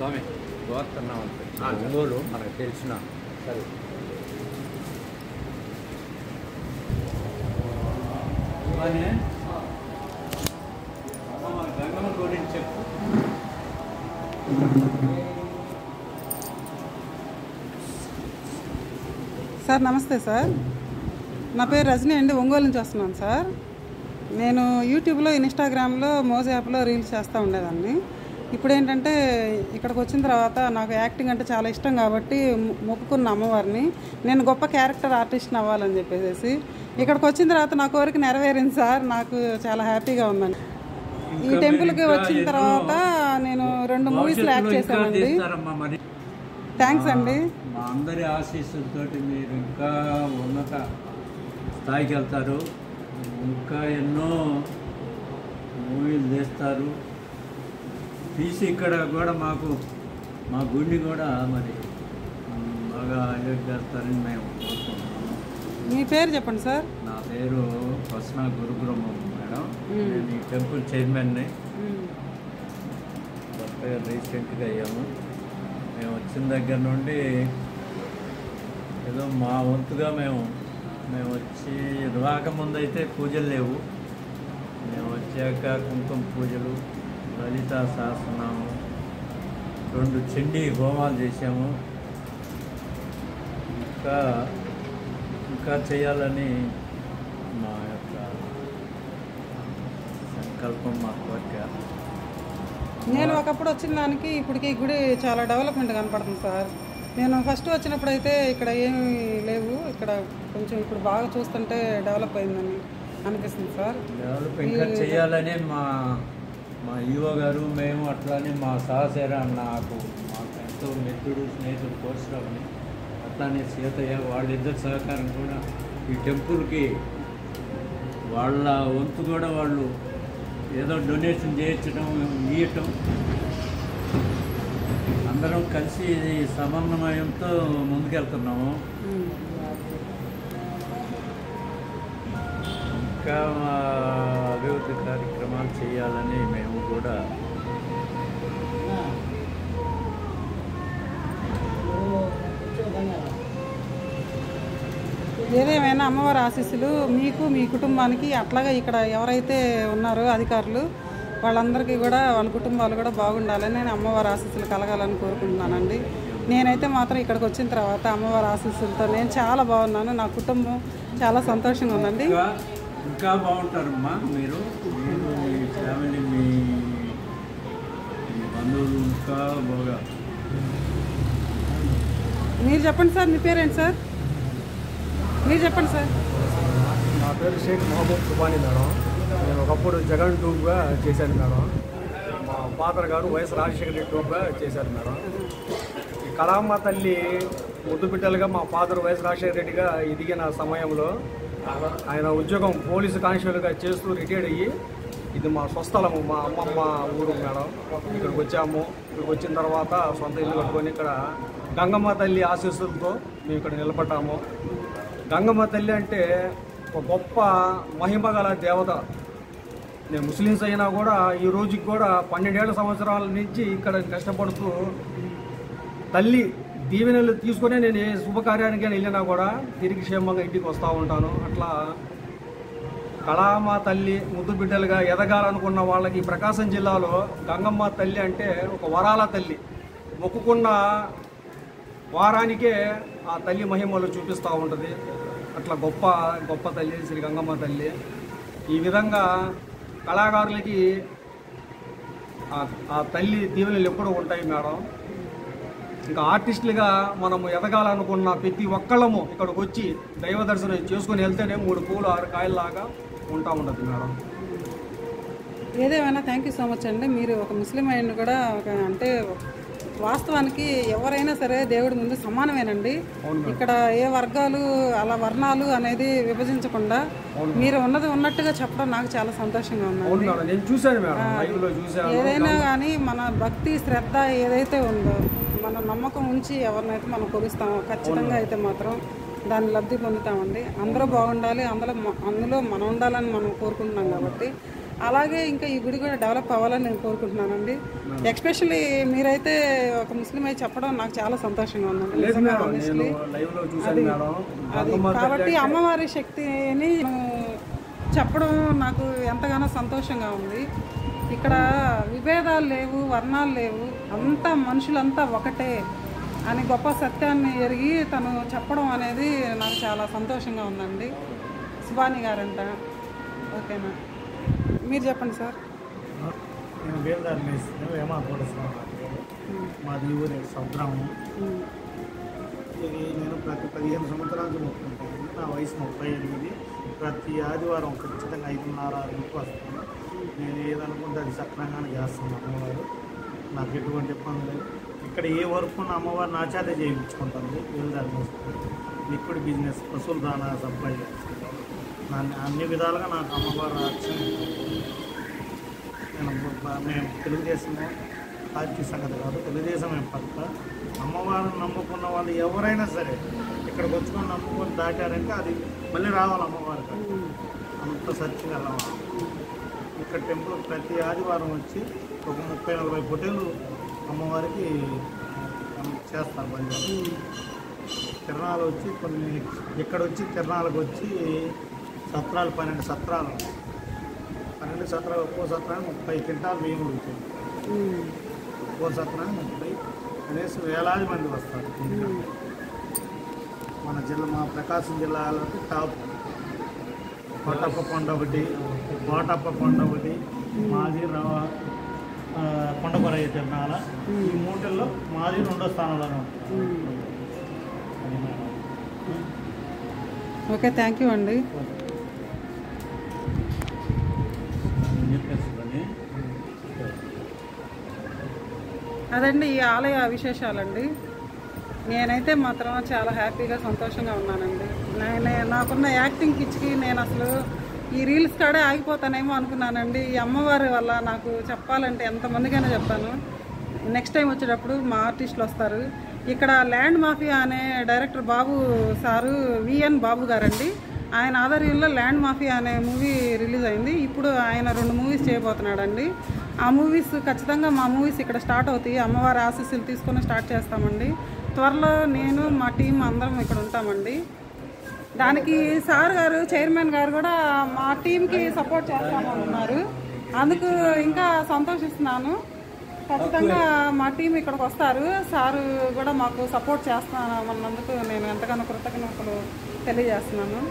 స్వామి గోవర్ధన ఒంగోలు మనకు తెలిసిన సరే గంగమ్మ గురించి చెప్పు. సార్ నమస్తే సార్, నా పేరు రజనీ అండి, ఒంగోలు నుంచి వస్తున్నాను సార్. నేను యూట్యూబ్లో, ఇన్స్టాగ్రామ్లో, మోజ్ యాప్లో రీల్స్ చేస్తూ ఉండేదాన్ని. ఇప్పుడు ఏంటంటే ఇక్కడికి వచ్చిన తర్వాత నాకు యాక్టింగ్ అంటే చాలా ఇష్టం కాబట్టి మొక్కుకున్న అమ్మవారిని నేను గొప్ప క్యారెక్టర్ ఆర్టిస్ట్ని అవ్వాలని చెప్పేసి ఇక్కడికి వచ్చిన తర్వాత నా కోరిక నెరవేరింది సార్. నాకు చాలా హ్యాపీగా ఉందండి. ఈ టెంపుల్కి వచ్చిన తర్వాత నేను 2 మూవీస్లో యాక్ట్ చేశానండి. థ్యాంక్స్ అండి. మా అందరి ఆశీస్సులతోటి మీరు ఇంకా ఉన్నత స్థాయికి వెళ్తారు, ఇంకా ఎన్నో మూవీలు చేస్తారు. తీసి ఇక్కడ కూడా మాకు మా గుండి కూడా మరి బాగా హైలైట్ చేస్తారని మేము కోరుకుంటున్నాము. మీ పేరు చెప్పండి సార్. నా పేరు ప్రసన్న గురుబ్రహ్మం మేడం. నేను ఈ టెంపుల్ చైర్మన్ని. కొత్తగా రీసెంట్గా అయ్యాము. మేము వచ్చిన దగ్గర నుండి ఏదో మా వంతుగా మేము వచ్చి రాకముందు అయితే పూజలు లేవు. మేము వచ్చాక కుంకుమ పూజలు, లలితా సహస్రనామం, 2 చండీ హోమాలు చేసాము. ఇంకా చేయాలని మా యొక్క సంకల్పం, మా కోరిక. నేను ఒకప్పుడు వచ్చిన దానికి ఇప్పటికి ఈ గుడి చాలా డెవలప్మెంట్ కనపడుతుంది సార్. నేను ఫస్ట్ వచ్చినప్పుడు అయితే ఇక్కడ ఏమీ లేవు, ఇక్కడ కొంచెం ఇప్పుడు బాగా చూస్తుంటే డెవలప్ అయిందని అనిపిస్తుంది సార్. డెవలప్ ఇంకా చేయాలని మా ఈవో గారు, మేము అట్లానే మా సహచర మాకు ఎంతో మిత్రుడు, స్నేహితుడు కోర్సురావుని, అట్లానే సీతయ్య, వాళ్ళిద్దరి సహకారం కూడా ఈ టెంపుల్కి వాళ్ళ వంతు కూడా వాళ్ళు ఏదో డొనేషన్ చేయించడం, ఇవ్వటం, అందరం కలిసి సమన్వయంతో ముందుకెళ్తున్నాము. ఇంకా మా అభివృద్ధి కార్యక్రమాలు చేయాలని మేము కూడా ఏదేమైనా అమ్మవారి ఆశీస్సులు మీకు, మీ కుటుంబానికి, అట్లాగే ఇక్కడ ఎవరైతే ఉన్నారో అధికారులు వాళ్ళందరికీ కూడా, వాళ్ళ కుటుంబాలు కూడా బాగుండాలని నేను అమ్మవారి ఆశీస్సులు కలగాలని కోరుకుంటున్నానండి. నేనైతే మాత్రం ఇక్కడికి వచ్చిన తర్వాత అమ్మవారి ఆశీస్సులతో నేను చాలా బాగున్నాను. నా కుటుంబం చాలా సంతోషంగా ఉందండి. ఇంకా బాగుంటారమ్మా మీరు, మీ ఫ్యామిలీ, మీ బంధువులు ఇంకా బాగా. మీరు చెప్పండి సార్, మీ పేరేంటి సార్? మీరు చెప్పండి సార్. నా పేరు షేక్ మహబూబ్ సుబానీ మేడం. నేను ఒకప్పుడు జగన్ టూబ్గా చేశాను మేడం. మా ఫాదర్ గారు వైఎస్ రాజశేఖర రెడ్డి టూబ్గా చేశారు మేడం. ఈ కళామ్మ తల్లి ముద్దు బిడ్డలుగా మా ఫాదర్ వైఎస్ రాజశేఖర రెడ్డిగా ఎదిగిన సమయంలో ఆయన ఉద్యోగం పోలీసు కానిస్టేబుల్గా చేస్తూ రిటైర్డ్ అయ్యి, ఇది మా స్వస్థలము, మా అమ్మమ్మ ఊరు మేడం. ఇక్కడికి వచ్చాము. ఇక్కడికి వచ్చిన తర్వాత సొంత ఇల్లు కట్టుకొని ఇక్కడ గంగమ్మ తల్లి ఆశీస్సులతో మేము ఇక్కడ నిలబడ్డాము. గంగమ్మ తల్లి అంటే ఒక గొప్ప మహిమ గల దేవత. నేను ముస్లిమ్స్ అయినా కూడా ఈ రోజుకి కూడా 12 సంవత్సరాల నుంచి ఇక్కడ కష్టపడుతూ తల్లి దీవెనలు తీసుకునే నేను ఏ శుభకార్యానికి వెళ్ళినా కూడా తిరిగి క్షేమంగా ఇంటికి వస్తూ ఉంటాను. అట్లా కళామ్మ తల్లి ముద్దు బిడ్డలుగా ఎదగాలనుకున్న వాళ్ళకి ప్రకాశం జిల్లాలో గంగమ్మ తల్లి అంటే ఒక వరాల తల్లి. మొక్కుకున్న వారానికే ఆ తల్లి మహిమలు చూపిస్తూ ఉంటుంది. అట్లా గొప్ప తల్లి శ్రీ గంగమ్మ తల్లి. ఈ విధంగా కళాకారులకి ఆ తల్లి దీవెనలు ఎప్పుడూ ఉంటాయి మేడం. ఇంకా ఆర్టిస్టులుగా మనము ఎదగాలనుకున్న ప్రతి ఒక్కళ్ళము ఇక్కడికి వచ్చి దైవ దర్శనం చేసుకుని వెళ్తేనే 3 పూలు 6 కాయల్లాగా ఉంటుంది మేడం. ఏదేమైనా థ్యాంక్ యూ సో మచ్ అండి. మీరు ఒక ముస్లిం అయిన కూడా అంటే వాస్తవానికి ఎవరైనా సరే దేవుడి ముందు సమానమేనండి. ఇక్కడ ఏ వర్గాలు అలా వర్ణాలు అనేది విభజించకుండా మీరు ఉన్నది ఉన్నట్టుగా చెప్పడం నాకు చాలా సంతోషంగా ఉంది. ఏదైనా కానీ మన భక్తి శ్రద్ధ ఏదైతే ఉందో, మన నమ్మకం ఉంచి ఎవరినైతే మనం కొలుస్తామో ఖచ్చితంగా అయితే మాత్రం దాన్ని లబ్ధి పొందుతామండి. అందరూ బాగుండాలి, అందులో మనం ఉండాలని మనం కోరుకుంటున్నాం కాబట్టి అలాగే ఇంకా ఈ గుడి కూడా డెవలప్ అవ్వాలని నేను కోరుకుంటున్నానండి. ఎస్పెషల్లీ మీరైతే ఒక ముస్లిం అయి చెప్పడం నాకు చాలా సంతోషంగా ఉందండి. అది కాబట్టి అమ్మవారి శక్తిని చెప్పడం నాకు ఎంతగానో సంతోషంగా ఉంది. ఇక్కడ విభేదాలు లేవు, వర్ణాలు లేవు, అంతా మనుషులంతా ఒకటే అని గొప్ప సత్యాన్ని ఎరిగి తను చెప్పడం అనేది నాకు చాలా సంతోషంగా ఉందండి. సుబాని గారంట. ఓకేనా, మీరు చెప్పండి సార్. నేను వేలుదారి మేస్తాను, వేమాకోటేశ్వరం. మాది ఊరే సముద్రము. ఇది నేను ప్రతి 15 సంవత్సరాల నుంచి మొక్కుకుంటాను. నా వయసు 38. ప్రతి ఆదివారం ఖచ్చితంగా 5:30 వస్తాను. నేను ఏదనుకుంటే అది సక్రమంగానే చేస్తాను. అమ్మవారు నాకు ఎటువంటి ఇబ్బంది లేదు. ఇక్కడ ఏ వర్క్ ఉన్న అమ్మవారు నా చేత చేయించుకుంటుంది. వేలుదారి మేస్తాను. లిక్విడ్ బిజినెస్, పశువుల దానా సప్లై చేస్తాను. అన్ని విధాలుగా నాకు అమ్మవారు రక్షణ. మేము తెలుగుదేశం పార్టీ సంగతి కాదు, తెలుగుదేశం మేము పక్క. అమ్మవారిని నమ్ముకున్న వాళ్ళు ఎవరైనా సరే ఇక్కడికి వచ్చుకొని నమ్ముకొని దాటారంటే అది మళ్ళీ రావాలి అమ్మవారికి. అంత సత్యంగా రావాలి. ఇక్కడ టెంపుల్ ప్రతి ఆదివారం వచ్చి ఒక 30-40 పొట్టేలు అమ్మవారికి చేస్తారు. బండి తిరణాలు వచ్చి కొన్ని ఇక్కడ వచ్చి తిరణాలకు వచ్చి సత్రాలు 12 సత్రాలు ఒక్కో సత్రానికి 30 క్వింటాలు బియ్యం ఉడుకుతుంది. ఒక్కో సత్రానికి 30 కనీసం వేలాది మంది వస్తారు. మన జిల్లా, మా ప్రకాశం జిల్లాలో టాప్ కోటప్ప కొండ ఒకటి, మాది కొండపరయ్య తిరణాల. ఈ మూటల్లో మాది 2వ స్థానంలోనే ఉంటుంది. ఓకే, థ్యాంక్ యూ అండి. అదండి ఈ ఆలయ విశేషాలండి. నేనైతే మాత్రం చాలా హ్యాపీగా సంతోషంగా ఉన్నానండి. నాకున్న యాక్టింగ్ పిచ్చికి నేను అసలు ఈ రీల్స్ కాడే ఆగిపోతానేమో అనుకున్నానండి. ఈ అమ్మవారి వల్ల నాకు చెప్పాలంటే ఎంతమందికైనా చెప్తాను. నెక్స్ట్ టైం వచ్చేటప్పుడు మా ఆర్టిస్టులు వస్తారు. ఇక్కడ ల్యాండ్ మాఫియా అనే డైరెక్టర్ బాబు సారు, విఎన్ బాబు గారండి. ఆయన ఆధ్వర్యంలో ల్యాండ్ మాఫియా అనే మూవీ రిలీజ్ అయింది. ఇప్పుడు ఆయన 2 మూవీస్ చేయబోతున్నాడండి. ఆ మూవీస్ ఖచ్చితంగా మా మూవీస్ ఇక్కడ స్టార్ట్ అవుతాయి. అమ్మవారి ఆశీస్సులు తీసుకొని స్టార్ట్ చేస్తామండి. త్వరలో నేను మా టీం అందరం ఇక్కడ ఉంటామండి. దానికి సార్ గారు, చైర్మన్ గారు కూడా మా టీంకి సపోర్ట్ చేస్తామన్నారు. అందుకు ఇంకా సంతోషిస్తున్నాను. ఖచ్చితంగా మా టీం ఇక్కడికి వస్తారు. సారు కూడా మాకు సపోర్ట్ చేస్తామన్నందుకు నేను ఎంతగానో కృతజ్ఞతలు తెలియజేస్తున్నాను.